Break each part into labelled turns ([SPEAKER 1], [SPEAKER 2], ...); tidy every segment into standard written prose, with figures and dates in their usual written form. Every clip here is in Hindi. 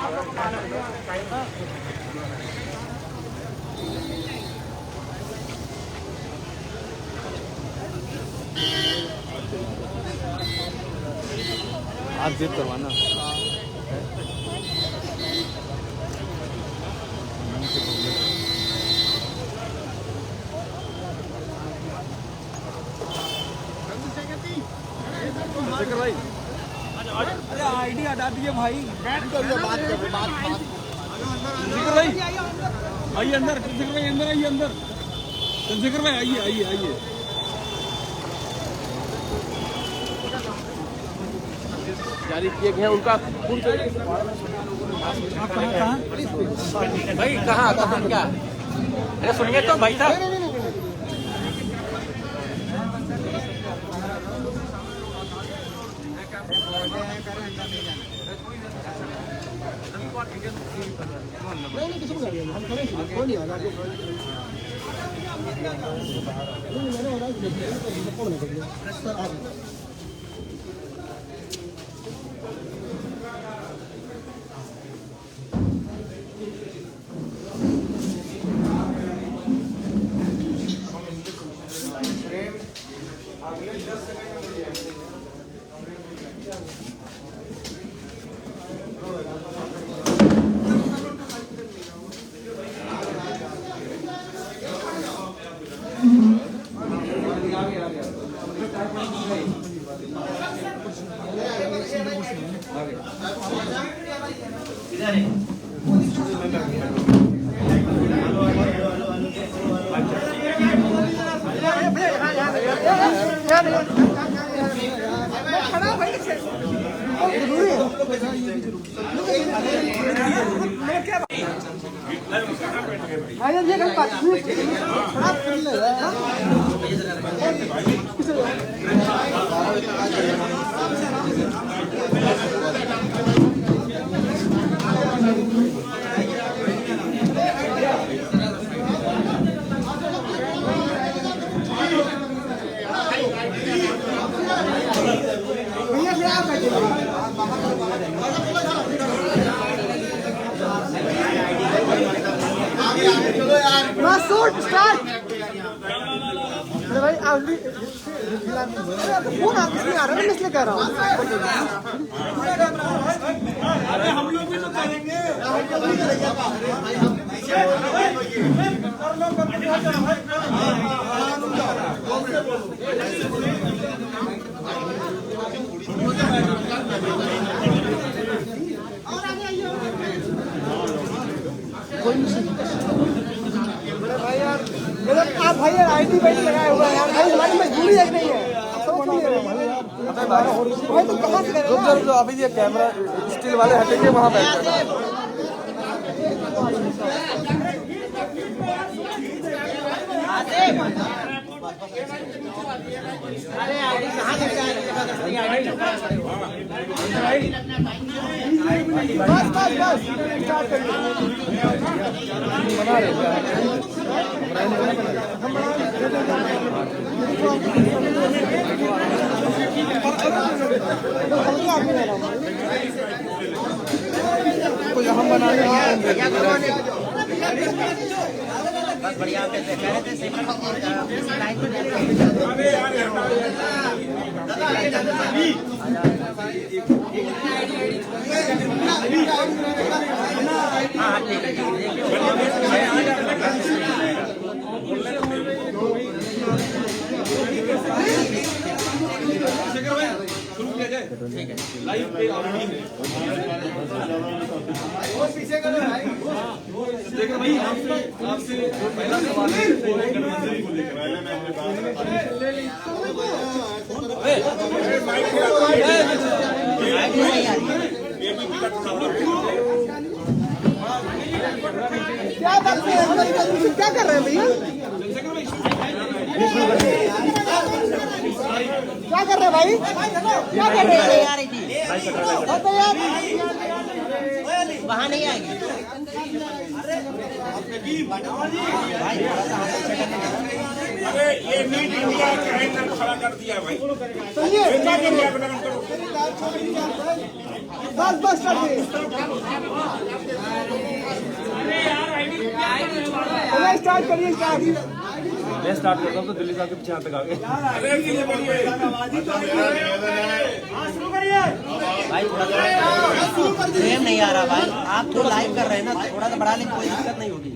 [SPEAKER 1] आज जेब करवाना भाई। अरे आईडी हटा दिए भाई। भाई आइए अंदर, चंद्रशेखर भाई अंदर आइए, अंदर चंद्रशेखर भाई आइए आइए आइए।
[SPEAKER 2] जारी किए गए हैं उनका भाई कहाँ क्या? अरे सुनिए तो भाई साहब,
[SPEAKER 3] अरे भाई फोन आप इसमें आ रहा है, मैं इसलिए कह रहा हूँ।
[SPEAKER 1] अरे हम लोग भी तो करेंगे।
[SPEAKER 3] भाई यार आप भाई यार आईटी वाईटी लगाया हुआ है यार, भाई हमारी मजबूरी है नहीं है। भाई तो कहाँ से करेगा?
[SPEAKER 1] जो अभी ये कैमरा स्टील वाले हटेंगे वहाँ बैठ
[SPEAKER 3] बस बस बस स्टार्ट करिए।
[SPEAKER 1] बना रहे तो हम बना रहे हैं
[SPEAKER 2] बस बढ़िया आप कैसे कह रहे थे लाइन में हाँ ठीक है ठीक है
[SPEAKER 1] लाइव पे ऑलरेडी है। देखो भाई आपसे पहला सवाल है गणतंत्र को लेकर।
[SPEAKER 3] क्या बात है, क्या कर रहे हैं भैया? क्या कर रहे हैं भाई? क्या कर रहे हैं यार?
[SPEAKER 2] वहाँ नहीं आएगी।
[SPEAKER 4] अरे ये नीट इंडिया का नाम खड़ा कर दिया भाई।
[SPEAKER 3] बस बस कर स्टार्ट करिए स्टार्ट।
[SPEAKER 1] मैं स्टार्ट करता हूँ तो दिल्ली साहब के पीछे तक आ गए।
[SPEAKER 2] भाई थोड़ा फ्रेम नहीं आ रहा भाई, आप तो लाइव कर रहे हैं ना, थोड़ा सा बढ़ा लें, कोई दिक्कत नहीं होगी।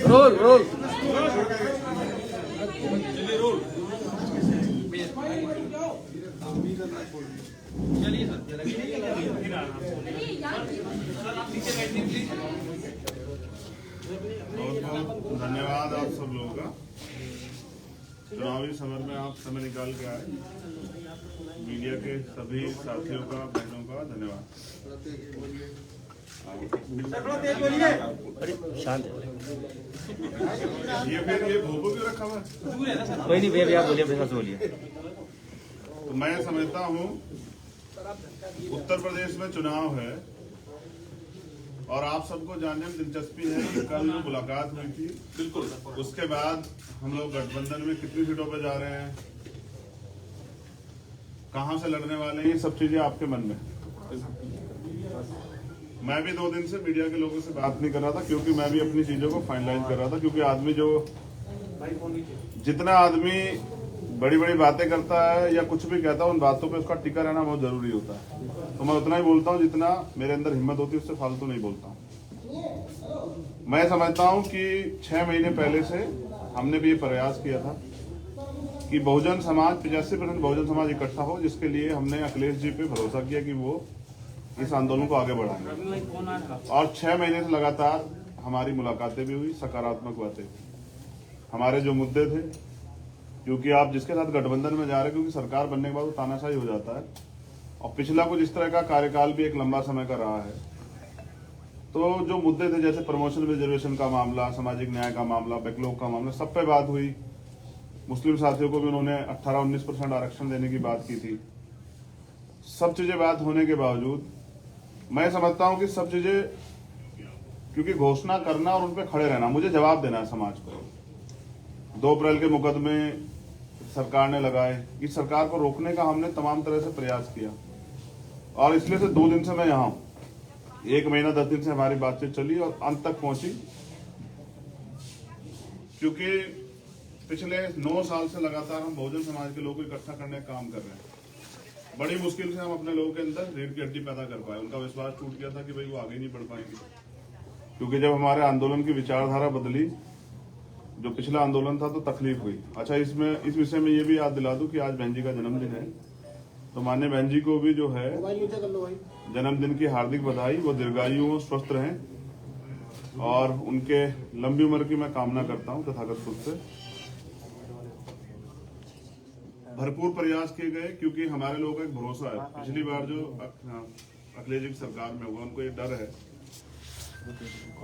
[SPEAKER 1] रोल रोल
[SPEAKER 5] बहुत बहुत धन्यवाद आप सब लोगों का। चुनावी समय में आप समय निकाल के आए। मीडिया के सभी साथियों का, बहनों का धन्यवाद।
[SPEAKER 2] शांत
[SPEAKER 5] ये फिर ये भोपो क्यों रखा हुआ है?
[SPEAKER 1] कोई नहीं भैया, आप बोलिए, अपने साथ बोलिए।
[SPEAKER 5] तो मैं समझता हूँ उत्तर प्रदेश में चुनाव है और आप सबको जानने में दिलचस्पी है कि कल जो मुलाकात हुई थी, बिल्कुल उसके बाद हम लोग गठबंधन में कितनी सीटों पे जा रहे हैं, कहां से लड़ने वाले हैं, ये सब चीजें आपके मन में। मैं भी 2 दिन से मीडिया के लोगों से बात नहीं कर रहा था क्योंकि मैं भी अपनी चीजों को फाइनलाइज कर रहा था, क्योंकि आदमी जो जितना आदमी बड़ी बड़ी बातें करता है या कुछ भी कहता है, उन बातों पे उसका टिका रहना बहुत जरूरी होता है। तो मैं उतना ही बोलता हूँ जितना मेरे अंदर हिम्मत होती है, उससे फालतू नहीं बोलता हूँ। मैं समझता हूँ कि 6 महीने पहले से हमने भी ये प्रयास किया था कि बहुजन समाज 85% बहुजन समाज इकट्ठा हो, जिसके लिए हमने अखिलेश जी पे भरोसा किया कि वो इस आंदोलन को आगे बढ़ाएंगे। और 6 महीने से लगातार हमारी मुलाकातें भी हुई, सकारात्मक बातें। हमारे जो मुद्दे थे, क्योंकि आप जिसके साथ गठबंधन में जा रहे हैं, क्योंकि सरकार बनने के बाद वो तानाशाही हो जाता है, और पिछला कुछ इस तरह का कार्यकाल भी एक लंबा समय का रहा है। तो जो मुद्दे थे, जैसे प्रमोशन रिजर्वेशन का मामला, सामाजिक न्याय का मामला, बैकलॉग का मामला, सब पे बात हुई। मुस्लिम साथियों को भी उन्होंने 18-19% आरक्षण देने की बात की थी। सब चीजें बात होने के बावजूद मैं समझता हूं कि सब चीजें, क्योंकि घोषणा करना और उन पे खड़े रहना, मुझे जवाब देना है समाज को। 2 अप्रैल के मुकदमे सरकार ने लगाए, इस सरकार को रोकने का हमने तमाम तरह से प्रयास किया, और इसलिए से 2 दिन से मैं यहाँ हूं। 1 महीना 10 दिन से हमारी बातचीत चली और अंत तक पहुंची, क्योंकि पिछले 9 साल से लगातार हम बहुजन समाज के लोगों को इकट्ठा करने का काम कर रहे हैं। बड़ी मुश्किल से हम अपने लोगों के अंदर रीढ़ की हड्डी पैदा कर पाए। उनका विश्वास टूट गया था कि भाई वो आगे नहीं बढ़ पाएंगे, क्योंकि जब हमारे आंदोलन की विचारधारा बदली, जो पिछला आंदोलन था, तो तकलीफ हुई। अच्छा, इस विषय में ये भी याद दिला दूं कि आज बहन जी का जन्मदिन है, तो माननीय बहन जी को भी जो है जन्मदिन की हार्दिक बधाई। वो दीर्घायु हो, स्वस्थ रहें, और उनके लंबी उम्र की मैं कामना करता हूं तथागत खुद से। भरपूर प्रयास किए गए, क्योंकि हमारे लोगों का एक भरोसा है। पिछली बार जो अखिलेश जी की सरकार में हुआ, उनको ये डर है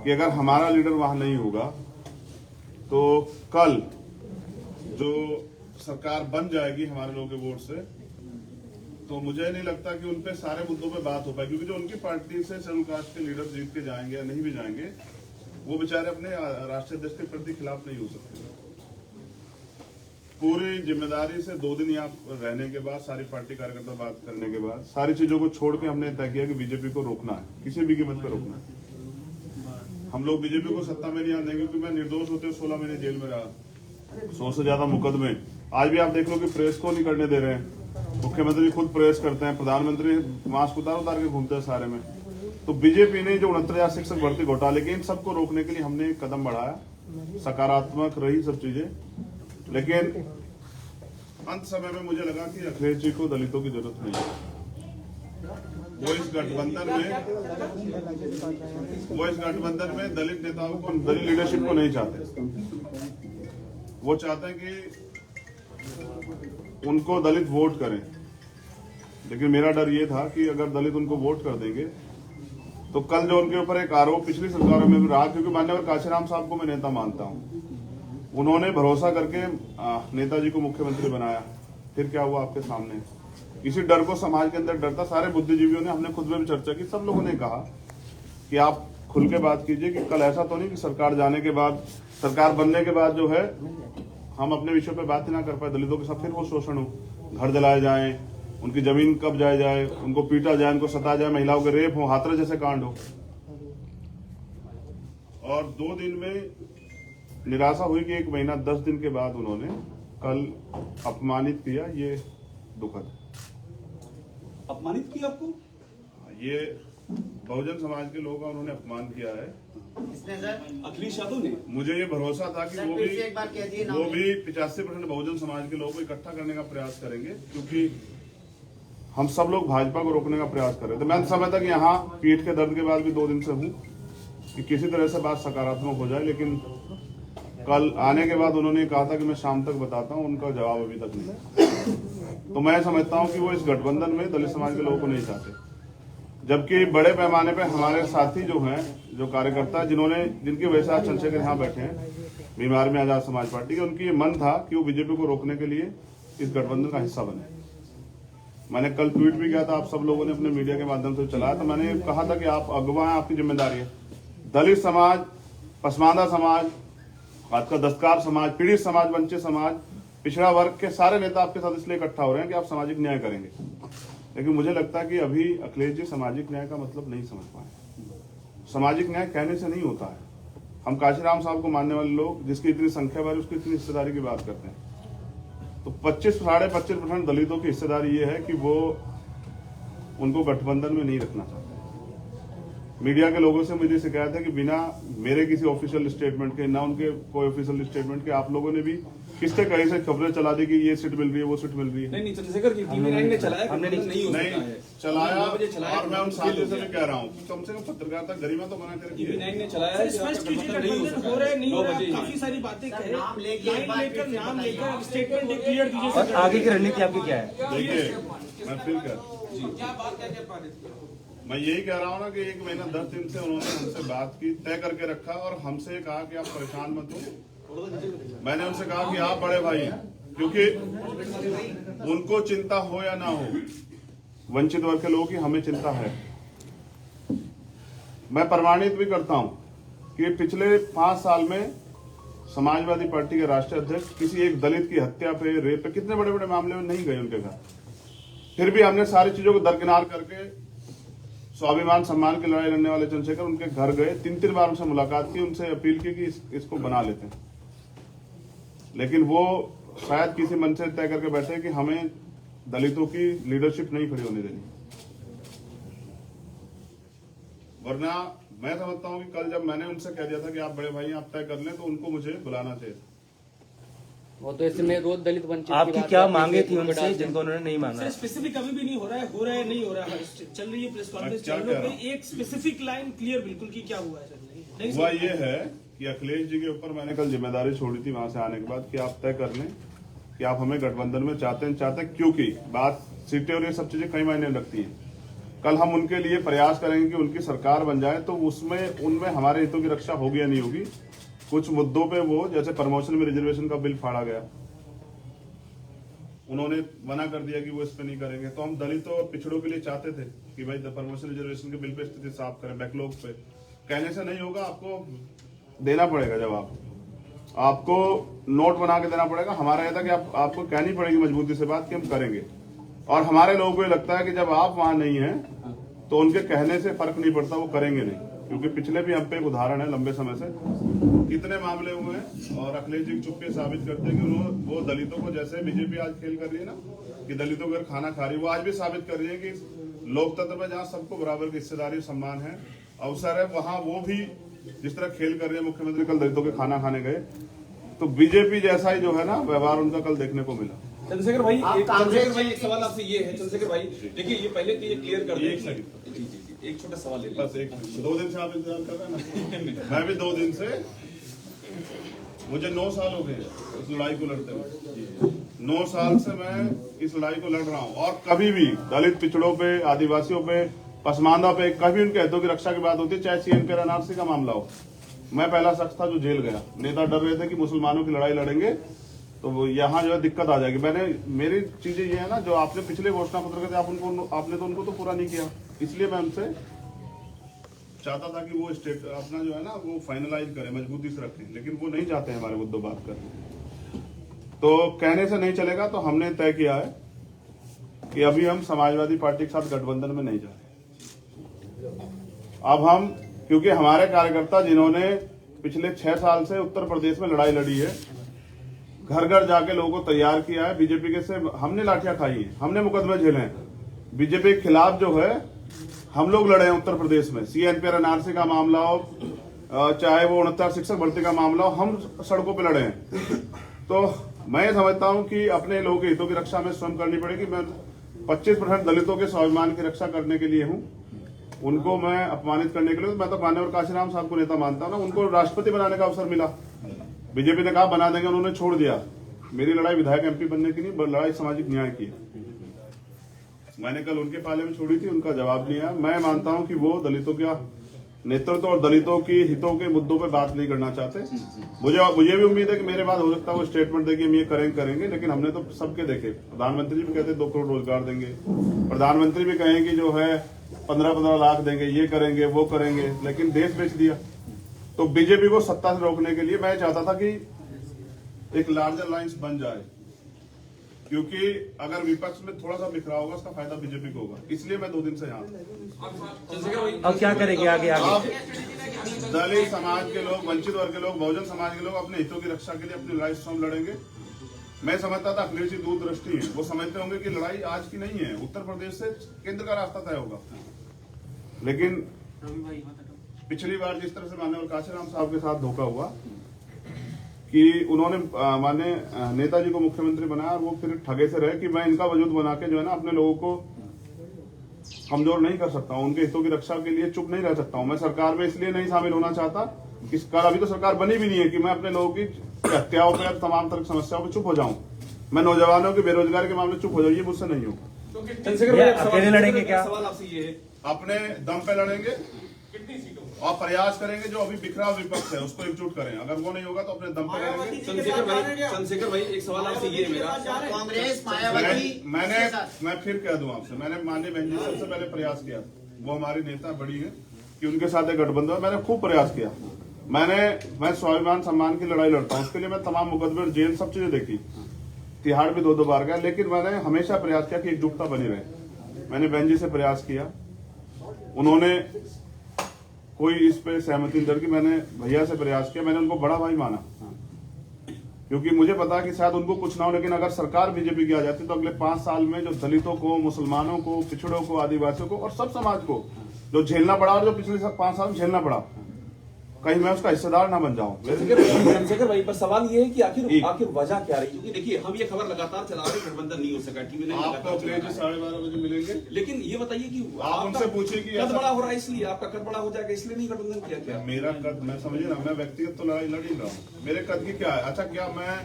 [SPEAKER 5] कि अगर हमारा लीडर वहां नहीं होगा तो कल जो सरकार बन जाएगी हमारे लोगों के वोट से, तो मुझे नहीं लगता कि उनपे सारे मुद्दों पे बात हो पाए, क्योंकि जो उनकी पार्टी से शेड्यूल कास्ट के लीडर जीत के जाएंगे या नहीं भी जाएंगे, वो बेचारे अपने राष्ट्रीय अध्यक्ष के प्रति खिलाफ नहीं हो सकते। पूरी जिम्मेदारी से 2 दिन यहाँ रहने के बाद, सारी पार्टी कार्यकर्ता बात करने के बाद, सारी चीजों को छोड़ के हमने तय किया कि बीजेपी को रोकना है, किसी भी कीमत पर रोकना है। हम लोग बीजेपी को सत्ता में नहीं आने देंगे, क्योंकि मैं निर्दोष होते 16 महीने जेल में रहा, 100 से ज्यादा मुकदमे। आज भी आप देख लो कि प्रेस को नहीं करने दे रहे हैं। मुख्यमंत्री खुद प्रेस करते हैं, प्रधानमंत्री मास्क उतार के घूमते हैं सारे में। तो बीजेपी ने जो 69,000 शिक्षक भर्ती घोटाले के, इन सबको रोकने के लिए हमने एक कदम बढ़ाया। सकारात्मक रही सब चीजें, लेकिन अंत समय में मुझे लगा कि अखिलेश जी को दलितों की जरूरत नहीं है। वो इस गठबंधन में दलित नेताओं को, दलित लीडरशिप को नहीं चाहते। वो चाहते हैं कि उनको दलित वोट करें, लेकिन मेरा डर ये था कि अगर दलित उनको वोट कर देंगे तो कल जो उनके ऊपर एक आरोप पिछली सरकारों में भी रहा, क्योंकि मान्यवर काशीराम साहब को मैं नेता मानता हूं, उन्होंने भरोसा करके नेताजी को मुख्यमंत्री बनाया, फिर क्या हुआ आपके सामने। इसी डर को समाज के अंदर डर था। सारे बुद्धिजीवियों ने, हमने खुद में भी चर्चा की, सब लोगों ने कहा कि आप खुल के बात कीजिए कि कल ऐसा तो नहीं कि सरकार जाने के बाद, सरकार बनने के बाद जो है हम अपने विषय पे बात ही ना कर पाए, दलितों के साथ फिर वो शोषण हो, घर जलाए जाएं, उनकी जमीन कब जाए, उनको पीटा जाए, उनको सता जाए, महिलाओं के रेप हो, हाथरस जैसे कांड हो। और 2 दिन में निराशा हुई कि 1 महीना 10 दिन के बाद उन्होंने कल अपमानित किया। ये दुखद है।
[SPEAKER 1] अपमानित किया आपको?
[SPEAKER 5] ये बहुजन समाज के लोगों का उन्होंने अपमान किया है।
[SPEAKER 2] किसने सर?
[SPEAKER 1] अखिलेश यादव ने।
[SPEAKER 5] मुझे ये भरोसा था कि
[SPEAKER 2] सर,
[SPEAKER 5] वो
[SPEAKER 2] फिर से एक बार कह दिए नाम।
[SPEAKER 5] भी 85% बहुजन समाज के लोगों को इकट्ठा करने का प्रयास करेंगे, क्योंकि हम सब लोग भाजपा को रोकने का प्रयास कर रहे थे। मैं समझता कि यहाँ पीठ के दर्द के बाद भी 2 दिन से हूँ कि किसी तरह से बात सकारात्मक हो जाए, लेकिन कल आने के बाद उन्होंने कहा था कि मैं शाम तक बताता हूँ, उनका जवाब अभी तक नहीं। तो मैं समझता हूँ कि वो इस गठबंधन में दलित समाज के लोगों को नहीं चाहते, जबकि बड़े पैमाने पे हमारे साथी जो हैं, जो कार्यकर्ता जिनकी वजह से आज चंद्रशेखर यहाँ बैठे हैं, बीमार में आजाद समाज पार्टी के, उनकी ये मन था कि वो बीजेपी को रोकने के लिए इस गठबंधन का हिस्सा बने। मैंने कल ट्वीट भी किया था, आप सब लोगों ने अपने मीडिया के माध्यम से चलाया, तो मैंने कहा था कि आप अगवा हैं, आपकी जिम्मेदारी है। दलित समाज, पसमानदा समाज, आपका दस्तकार समाज, पीड़ित समाज, वंचित समाज, पिछड़ा वर्ग के सारे नेता आपके साथ इसलिए इकट्ठा हो रहे हैं कि आप सामाजिक न्याय करेंगे। लेकिन मुझे लगता है कि अभी अखिलेश जी सामाजिक न्याय का मतलब नहीं समझ पाए। सामाजिक न्याय कहने से नहीं होता है। हम काशीराम साहब को मानने वाले लोग, जिसकी इतनी संख्या बार उसकी इतनी हिस्सेदारी की बात करते हैं, तो 25-25% दलितों की हिस्सेदारी ये है कि वो उनको गठबंधन में नहीं रखना चाहते। मीडिया के लोगों से मुझे शिकायत है कि बिना मेरे किसी ऑफिशियल स्टेटमेंट के, ना उनके कोई ऑफिशियल स्टेटमेंट के, आप लोगों ने भी किसके कहीं से खबरें चला दी कि ये सीट मिल रही है, वो सीट मिल रही है।
[SPEAKER 1] नहीं चंद्रशेखर जी, TV9 ने चलाया, हमने नहीं
[SPEAKER 5] चलाया। और मैं उन साथियों से भी कह रहा हूँ कि कम से कम पत्रकारिता गरिमा तो बना कर।
[SPEAKER 1] TV9 ने चलाया, स्पष्ट कीजिए गठबंधन हो रहा है, नहीं हो रहा है, काफी सारी बातें कहे, नाम लेकर स्टेटमेंट क्लियर कीजिए।
[SPEAKER 6] और आगे की रणनीति आपकी क्या है?
[SPEAKER 5] देखिए, मैं फिर मैं यही कह रहा हूँ ना कि 1 महीना 10 दिन से उन्होंने हमसे बात की, तय करके रखा और हमसे कहा कि आप परेशान मत हो। मैंने उनसे कहा कि आप बड़े भाई हैं, क्योंकि उनको चिंता हो या ना हो, वंचित वर्ग के लोगों की हमें चिंता है। मैं प्रमाणित भी करता हूं कि पिछले 5 साल में समाजवादी पार्टी के राष्ट्रीय अध्यक्ष किसी एक दलित की हत्या पे, रेप पे, कितने बड़े बड़े मामले में नहीं गए उनके घर। फिर भी हमने सारी चीजों को दरकिनार करके स्वाभिमान सम्मान की लड़ाई लड़ने वाले चंद्रशेखर उनके घर गए, 3-3 बार उनसे मुलाकात की, उनसे अपील की कि इसको बना लेते हैं। लेकिन वो शायद किसी मन से तय करके बैठे कि हमें दलितों की लीडरशिप नहीं खड़ी होने देनी। वरना मैं समझता हूं कि कल जब मैंने उनसे कह दिया था कि आप बड़े भाई आप तय कर लें, तो उनको मुझे बुलाना चाहिए।
[SPEAKER 6] वो तो इसमें रोज दलित वंचित आपकी क्या मांगे थी उनसे जिनको उन्होंने नहीं माना?
[SPEAKER 1] स्पेसिफिक अभी भी नहीं हो रहा है, नहीं हो रहा है, चल रही है प्रेस कॉन्फ्रेंस, एक स्पेसिफिक लाइन क्लियर बिल्कुल की क्या हुआ है सर?
[SPEAKER 5] हुआ ये है कि अखिलेश जी के ऊपर मैंने कल जिम्मेदारी छोड़ी थी वहां से आने के बाद कि आप तय कर लें कि आप हमें गठबंधन में चाहते हैं, क्योंकि बात सीटें और ये सब चीजें कई मायने रखती है। कल हम उनके लिए प्रयास करेंगे कि उनकी सरकार बन जाए, तो उनमें हमारे हितों की रक्षा होगी या नहीं होगी। कुछ मुद्दों पे वो, जैसे प्रमोशन में रिजर्वेशन का बिल फाड़ा गया, उन्होंने मना कर दिया कि वो इस पे नहीं करेंगे। तो हम दलितों और पिछड़ों के लिए चाहते थे कि भाई प्रमोशन रिजर्वेशन के बिल पे स्थिति साफ करें, बैकलॉग पे। कहने से नहीं होगा, आपको देना पड़ेगा जवाब, आपको नोट बना के देना पड़ेगा। हमारा यह था कि आपको कहनी पड़ेगी मजबूती से बात कि हम करेंगे। और हमारे लोगों को ये लगता है कि जब आप वहां नहीं हैं तो उनके कहने से फर्क नहीं पड़ता, वो करेंगे नहीं। क्योंकि पिछले भी हम पे एक उदाहरण है, लंबे समय से कितने मामले हुए हैं और अखिलेश जी चुपके साबित करते हैं कि वो दलितों को, जैसे बीजेपी आज खेल कर रही है ना कि दलितों को खाना खा रही है, वो आज भी साबित कर रही है कि लोकतंत्र में जहाँ सबको बराबर की हिस्सेदारी, सम्मान है, अवसर है, वहां वो भी जिस तरह खेल कर रही है। मुख्यमंत्री कल दलितों के खाना खाने गए, तो बीजेपी जैसा ही जो है ना व्यवहार उनका कल देखने को मिला।
[SPEAKER 1] चंद्रशेखर भाई एक सवाल आपसे ये है, चंद्रशेखर भाई देखिए, ये पहले तो ये क्लियर कर दीजिए, एक छोटा सवाल ले
[SPEAKER 5] बस, 2 दिन से आप इंतजार कर रहे हैं ना। मैं भी 2 दिन से, मुझे 9 साल हो गए इस लड़ाई को लड़ते हुए। 9 साल से मैं इस लड़ाई को लड़ रहा हूँ और कभी भी दलित, पिछड़ों पे, आदिवासियों पे, पसमानदा पे कभी उनके हितों की रक्षा की बात होती है, चाहे CNP NRC का मामला हो। मैं पहला शख्स था जो जेल गया। नेता डर रहे थे कि मुसलमानों की लड़ाई लड़ेंगे तो यहाँ जो है दिक्कत आ जाएगी। मेरी चीजें ये है ना, जो आपने पिछले घोषणा पत्र के आपने तो उनको तो पूरा नहीं किया, इसलिए मैं उनसे चाहता था कि वो स्टेट अपना जो है ना वो फाइनलाइज करें, मजबूती से रखें, लेकिन वो नहीं चाहते हमारे मुद्दों बात करने। तो कहने से नहीं चलेगा, तो हमने तय किया है कि अभी हम समाजवादी पार्टी के साथ गठबंधन में नहीं जा रहे। अब हम, क्योंकि हमारे कार्यकर्ता जिन्होंने पिछले 6 साल से उत्तर प्रदेश में लड़ाई लड़ी है, घर घर जाके लोगों को तैयार किया है, बीजेपी के से हमने लाठियां खाई है, हमने मुकदमे झेले हैं, बीजेपी के खिलाफ जो है हम लोग लड़े हैं उत्तर प्रदेश में। CNPR NRC का मामला हो, चाहे वो 69 शिक्षक भर्ती का मामला हो, हम सड़कों पे लड़े हैं। तो मैं समझता हूं कि अपने लोगों के हितों की रक्षा में स्वयं करनी पड़ेगी। मैं 25% दलितों के स्वाभिमान की रक्षा करने के लिए हूं, उनको मैं अपमानित करने के लिए। मैं तो मान्यवर काशीराम साहब को नेता मानता हूं ना, उनको राष्ट्रपति बनाने का अवसर मिला, बीजेपी ने कहा बना देंगे, उन्होंने छोड़ दिया। मेरी लड़ाई विधायक MP बनने की नहीं, लड़ाई सामाजिक न्याय की है। मैंने कल उनके पाले में छोड़ी थी, उनका जवाब नहीं आया। मैं मानता हूं कि वो दलितों का नेतृत्व और दलितों के हितों के मुद्दों पे बात नहीं करना चाहते। मुझे भी उम्मीद है कि मेरे बाद हो सकता है वो स्टेटमेंट देंगे हम ये करेंगे, लेकिन हमने तो सबके देखे। प्रधानमंत्री भी कहते 2 करोड़ रोजगार देंगे, प्रधानमंत्री भी कहेंगे जो है 15-15 लाख देंगे, ये करेंगे वो करेंगे, लेकिन देश बेच दिया। तो बीजेपी को सत्ता से रोकने के लिए मैं चाहता था कि एक लार्जर लाइन्स बन जाए, क्योंकि अगर विपक्ष में थोड़ा सा बिखरा होगा उसका फायदा बीजेपी को होगा। इसलिए मैं 2 दिन से यहाँ।
[SPEAKER 6] अब क्या करेंगे आगे?
[SPEAKER 5] अब दलित समाज के लोग, वंचित वर्ग के लोग, बहुजन समाज के लोग अपने हितों की रक्षा के लिए अपनी लड़ाई स्वयं लड़ेंगे। मैं समझता था अखिलेश जी दूरदृष्टि है, वो समझते होंगे कि लड़ाई आज की नहीं है, उत्तर प्रदेश से केंद्र का रास्ता तय होगा। लेकिन पिछली बार जिस तरह से माननीय काशीराम साहब के साथ धोखा हुआ कि उन्होंने माने नेताजी को मुख्यमंत्री बनाया और वो फिर ठगे से रहे कि मैं इनका वजूद बना के जो है ना अपने लोगों को कमजोर नहीं कर सकता हूं, उनके हितों की रक्षा के लिए चुप नहीं रह सकता हूं। मैं सरकार में इसलिए नहीं शामिल होना चाहता कि अभी तो सरकार बनी भी नहीं है कि मैं अपने लोगों की हत्याओं पर, तमाम तरह की समस्याओं पर चुप हो जाऊं। मैं नौजवानों की बेरोजगारी के मामले चुप हो जाऊं, ये मुझसे नहीं होगा।
[SPEAKER 6] अकेले लड़ेंगे क्या?
[SPEAKER 1] सवाल आपसे ये है,
[SPEAKER 5] अपने दम पे लड़ेंगे और प्रयास करेंगे जो अभी बिखरा विपक्ष है उसको एकजुट करें। अगर वो नहीं होगा तो अपने दम पे लड़ेंगे।
[SPEAKER 1] चंद्रशेखर भाई एक सवाल आपसे ये है मेरा,
[SPEAKER 2] कांग्रेस मायावती
[SPEAKER 5] मैं फिर कह दूं आपसे, मैंने माननीय बहन जी सबसे पहले प्रयास किया, वो हमारी नेता बड़ी है कि उनके साथ एक गठबंधन, मैंने खूब प्रयास किया। मैं स्वाभिमान सम्मान की लड़ाई लड़ता हूँ, उसके लिए मैं तमाम मुकदमे, जेल, सब चीजें देखी, तिहाड़ भी 2-2 बार गया, लेकिन मैंने हमेशा प्रयास किया कि एकजुटता बनी रहे। मैंने बहन जी से प्रयास किया, उन्होंने कोई इस पे सहमति नहीं की। मैंने भैया से प्रयास किया, मैंने उनको बड़ा भाई माना, क्योंकि मुझे पता कि शायद उनको कुछ ना हो, लेकिन अगर सरकार बीजेपी की आ जाती तो अगले 5 साल में जो दलितों को, मुसलमानों को, पिछड़ों को, आदिवासियों को और सब समाज को जो झेलना पड़ा और जो पिछले 5 साल में झेलना पड़ा, कहीं मैं उसका हिस्सेदार ना बन जाऊं।
[SPEAKER 1] चंद्रशेखर भाई पर सवाल ये है कि आखिर वजह क्या रही? क्योंकि देखिए हम ये खबर लगातार चला रहे, गठबंधन नहीं हो सका, टीवी ने
[SPEAKER 5] आपको अगले 12:30 बजे मिलेंगे।
[SPEAKER 1] लेकिन ये बताइए कि
[SPEAKER 5] आप उनसे पूछिए कि
[SPEAKER 1] कद बड़ा हो रहा है, इसलिए आपका कद बड़ा हो जाएगा, इसलिए नहीं गठबंधन किया क्या?
[SPEAKER 5] मेरा कद, मैं समझिए ना, मैं व्यक्तिगत तो लड़ाई लड़ ही रहा हूँ, मेरे कद की क्या है? अच्छा, क्या मैं,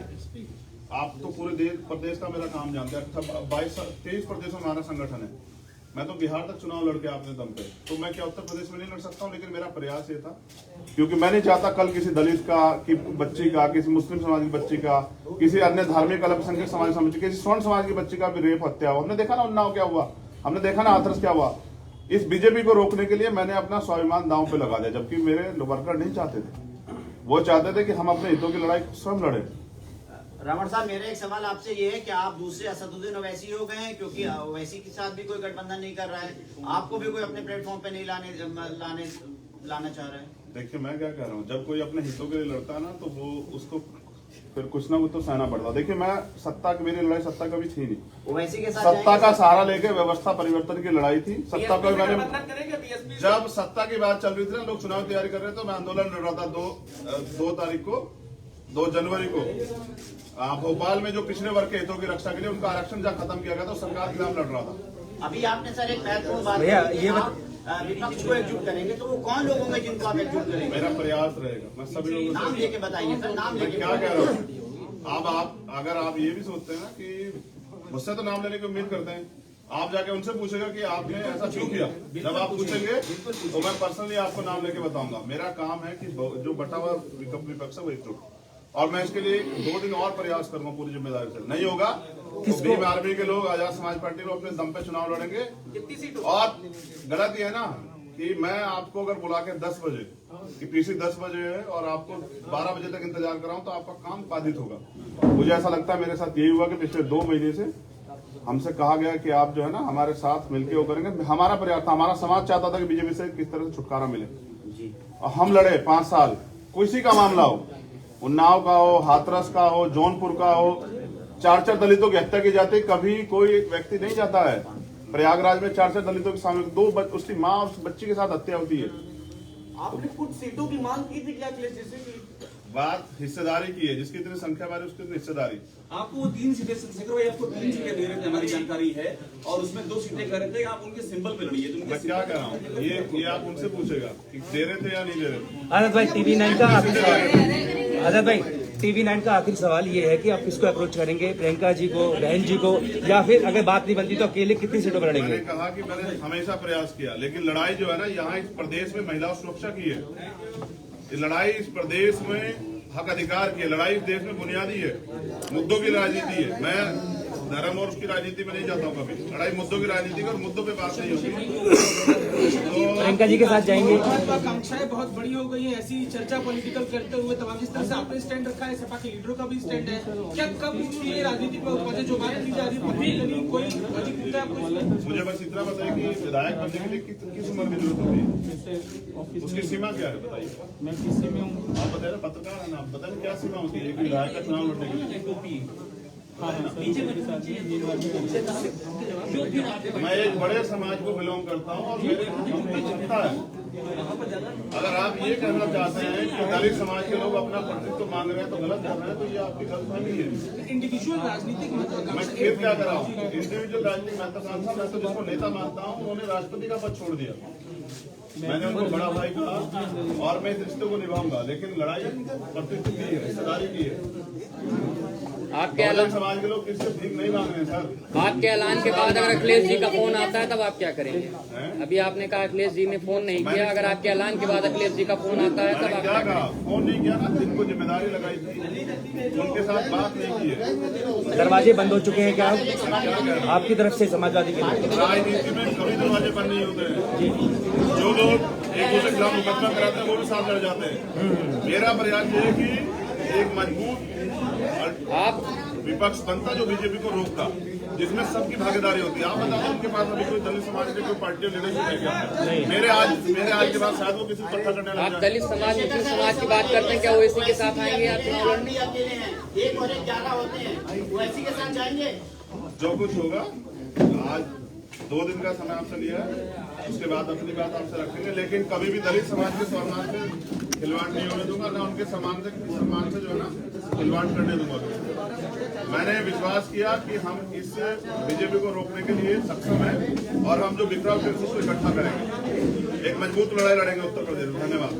[SPEAKER 5] आप तो पूरे देश प्रदेश का मेरा काम जानते हैं, 23 प्रदेशों में हमारा संगठन है, मैं तो बिहार तक चुनाव लड़के आपने दम पे, तो मैं क्या उत्तर प्रदेश में नहीं लड़ सकता हूँ? लेकिन मेरा प्रयास ये था, क्योंकि मैं नहीं चाहता कल किसी दलित का, की बच्ची का, किसी मुस्लिम समाज की बच्ची का, किसी अन्य धार्मिक अल्पसंख्यक समाज समझ, किसी स्वर्ण समाज की बच्ची का भी रेप, हत्या हो। हमने देखा ना उन्नाव क्या हुआ, हमने देखा ना हाथरस क्या हुआ। इस बीजेपी को रोकने के लिए मैंने अपना स्वाभिमान दांव पे लगा दिया, जबकि मेरे वर्कर नहीं चाहते थे, वो चाहते थे कि हम अपने हितों की लड़ाई स्वयं लड़े।
[SPEAKER 7] रावण साहब, मेरा एक सवाल आपसे ये है कि आप दूसरे असदुद्दीन ओवैसी हो गए हैं, क्योंकि ओवैसी के साथ भी कोई गठबंधन नहीं कर रहा है, आपको भी कोई अपने प्लेटफॉर्म पे नहीं लाना चाह रहा है?
[SPEAKER 5] देखिए मैं क्या कह रहा हूँ, जब कोई अपने हितों के लिए लड़ता है ना तो वो उसको फिर कुछ ना कुछ तो सहना पड़ता। देखिए मैं सत्ता की, मेरी लड़ाई सत्ता कभी थी नहीं,
[SPEAKER 7] ओवैसी के साथ
[SPEAKER 5] सत्ता का सहारा लेके व्यवस्था परिवर्तन की लड़ाई थी। सत्ता को मैंने, जब सत्ता की बात चल रही थी ना, लोग चुनाव तैयारी कर रहे थे, तो मैं आंदोलन लड़ रहा था 2 तारीख को, 2 जनवरी को भोपाल में, जो पिछड़े वर्ग के हितों की रक्षा के लिए उनका आरक्षण जहाँ खत्म किया गया था, सरकार के खिलाफ लड़ रहा था।
[SPEAKER 7] अभी आपने सर एक महत्वपूर्ण बात कही, विपक्ष को एकजुट करेंगे, तो वो कौन लोग होंगे जिनको आप एकजुट करेंगे?
[SPEAKER 5] मेरा प्रयास रहेगा, मैं सभी लोगों
[SPEAKER 7] नाम लेके बताइए सर, नाम लेके।
[SPEAKER 5] क्या कह रहा हूँ, अब आप अगर आप ये भी सोचते हैं ना कि मुझसे तो नाम लेने की उम्मीद करते हैं, आप जाके उनसे पूछेगा कि आपने ऐसा क्यों किया। जब आप पूछेंगे तो मैं पर्सनली आपको नाम लेके बताऊंगा। मेरा काम है कि जो बटा हुआ विपक्ष है वो एकजुट, और मैं इसके लिए 2 दिन और प्रयास करूंगा पूरी जिम्मेदारी से। नहीं होगा तो भीम आर्मी के लोग, आजाद समाज पार्टी लोग अपने दम पे चुनाव लड़ेंगे। और गलत ये है ना कि मैं आपको अगर बुला के 10 बजे कि पीसी 10 बजे है और आपको 12 बजे तक इंतजार कराऊं तो आपका काम बाधित होगा। मुझे ऐसा लगता है मेरे साथ यही हुआ कि पिछले 2 महीने से हमसे कहा गया कि आप जो है ना हमारे साथ मिलकर वो करेंगे। हमारा प्रयास था, हमारा समाज चाहता था कि बीजेपी से किस तरह से छुटकारा मिले और हम लड़े 5 साल। किसी का मामला हो, उन्नाव का हो, हाथरस का हो, जौनपुर का हो, 4 दलितों की हत्या की जाती, कभी कोई व्यक्ति नहीं जाता है। प्रयागराज में 4 दलितों के सामने उसकी माँ और उस बच्ची के साथ हत्या होती है।
[SPEAKER 3] आपने कुछ सीटों की मांग की थी क्या अखिलेश जी से?
[SPEAKER 5] बात हिस्सेदारी की है, जिसकी इतनी संख्या बारी उसकी इतनी हिस्सेदारी।
[SPEAKER 1] आपको 3 सीटें चंद्रशेखर भाई आपको 3 सीटें दे रहे थे, हमारी जानकारी है, और उसमें 2 सीटें कह रहे थे आप उनके सिंबल पे लड़िए। तो
[SPEAKER 5] मैं क्या कह रहा हूँ, ये आप उनसे पूछेगा कि दे रहे थे या नहीं दे रहे थे।
[SPEAKER 6] आजाद भाई TV9 का आखिरी सवाल, आजाद भाई TV9 का आखिरी सवाल ये है कि आप किसको अप्रोच करेंगे, प्रियंका जी को, बहन जी को, या फिर अगर बात नहीं बनती तो अकेले कितनी सीटों पर लड़ेंगे?
[SPEAKER 5] मैंने कहा कि मैंने हमेशा प्रयास किया, लेकिन लड़ाई जो है ना यहाँ इस प्रदेश में महिला सुरक्षा की है। ये लड़ाई इस प्रदेश में हक अधिकार की है, लड़ाई इस देश में बुनियादी है, मुद्दों की राजनीति है। मैं धर्म और उसकी राजनीति में नहीं जाता हूँ कभी। लड़ाई मुद्दों की राजनीति और मुद्दों पे बात नहीं होती। तो
[SPEAKER 6] प्रियंका जी के साथ जाएंगे।
[SPEAKER 3] महत्वाकांक्षाएं बहुत बड़ी हो गई है, ऐसी चर्चा पॉलिटिकल करते हुए तमाम जिस तरह से आपने स्टैंड रखा है, सपा के लीडरों का भी स्टैंड है, क्या कब ये राजनीति पर उपजे जो बात की जा रही है कोई अधिक मुद्दा
[SPEAKER 5] मुझे बस इतना बताइए कि विधायक बनने के लिए किस उम्र की जरूरत होती है, उसकी सीमा क्या है बताइए।
[SPEAKER 1] मैं किसी में हूँ,
[SPEAKER 5] आप बताइए ना, पत्रकार है ना, आप बताइए क्या सीमा होती है विधायक का चुनाव लड़ने के लिए। मैं एक बड़े समाज को बिलोंग करता हूँ और मेरे हमको चिंता है। अगर आप ये कहना चाहते हैं कि दलित समाज के लोग अपना प्रतिनिधित्व मांग रहे हैं तो गलत कर रहे हैं, तो ये आपकी गलतफहमी है।
[SPEAKER 3] इंडिविजुअल राजनीतिक
[SPEAKER 5] मैं खेद क्या कर रहा हूँ, इंडिविजुअल राजनीतिक महत्वाकांक्षा, मैं तो जिसको नेता मानता हूँ उन्होंने राष्ट्रपति का पद छोड़ दिया। मैंने उनको बड़ा भाई कहा और मैं इस रिश्ते को निभाऊंगा, लेकिन लड़ाई प्रतिनिधित्व की है, हिस्सेदारी की है।
[SPEAKER 6] आपके ऐलान
[SPEAKER 5] समाज के लोग किससे भीख नहीं मांग रहे हैं सर।
[SPEAKER 6] आपके ऐलान के बाद अगर अखिलेश जी का फोन आता है तब आप क्या करेंगे? अभी आपने कहा अखिलेश जी ने फोन नहीं किया, अगर आपके ऐलान के बाद अखिलेश जी का फोन आता है तब आप
[SPEAKER 5] क्या कहा? फोन नहीं किया ना, जिनको जिम्मेदारी लगाई थी उनके साथ बात नहीं की है।
[SPEAKER 6] दरवाजे बंद हो चुके हैं क्या आपकी तरफ से समाजवादी के लिए?
[SPEAKER 5] राजनीति में कभी दरवाजे बंद नहीं होते हैं। जो लोग एक दूसरे के खिलाफ मुकदमा कराते हैं वो भी साथ लड़ जाते हैं। मेरा प्रयास ये है कि एक मजबूत
[SPEAKER 6] आप
[SPEAKER 5] विपक्ष बनता जो बीजेपी को रोकता, जिसमें सबकी भागीदारी होती है। आप बताओ उनके पास अभी कोई दलित समाज के कोई पार्टी लीडरशिप है क्या? मेरे आज के बाद शायद वो किसी को इकट्ठा करने लग
[SPEAKER 6] आप
[SPEAKER 5] जाए।
[SPEAKER 6] दलित समाज मुस्लिम समाज की बात करते हैं, क्या ओवैसी के साथ आएंगे आप चुनाव लड़ने?
[SPEAKER 7] अकेले हैं, 1 और 1 11 होते हैं, वैसी के साथ जाएंगे।
[SPEAKER 5] जो कुछ होगा, आज 2 दिन का समय आपसे लिया है, उसके बाद अपनी बात आपसे रखेंगे, लेकिन कभी भी दलित समाज के सम्मान से खिलवाड़ नहीं होने दूंगा, ना उनके सम्मान से जो है ना खिलवाड़ करने दूंगा। मैंने विश्वास किया कि हम इस बीजेपी को रोकने के लिए सक्षम हैं और हम जो बिखरा हुआ है उसको इकट्ठा करेंगे, एक मजबूत लड़ाई लड़ेंगे उत्तर प्रदेश में। धन्यवाद।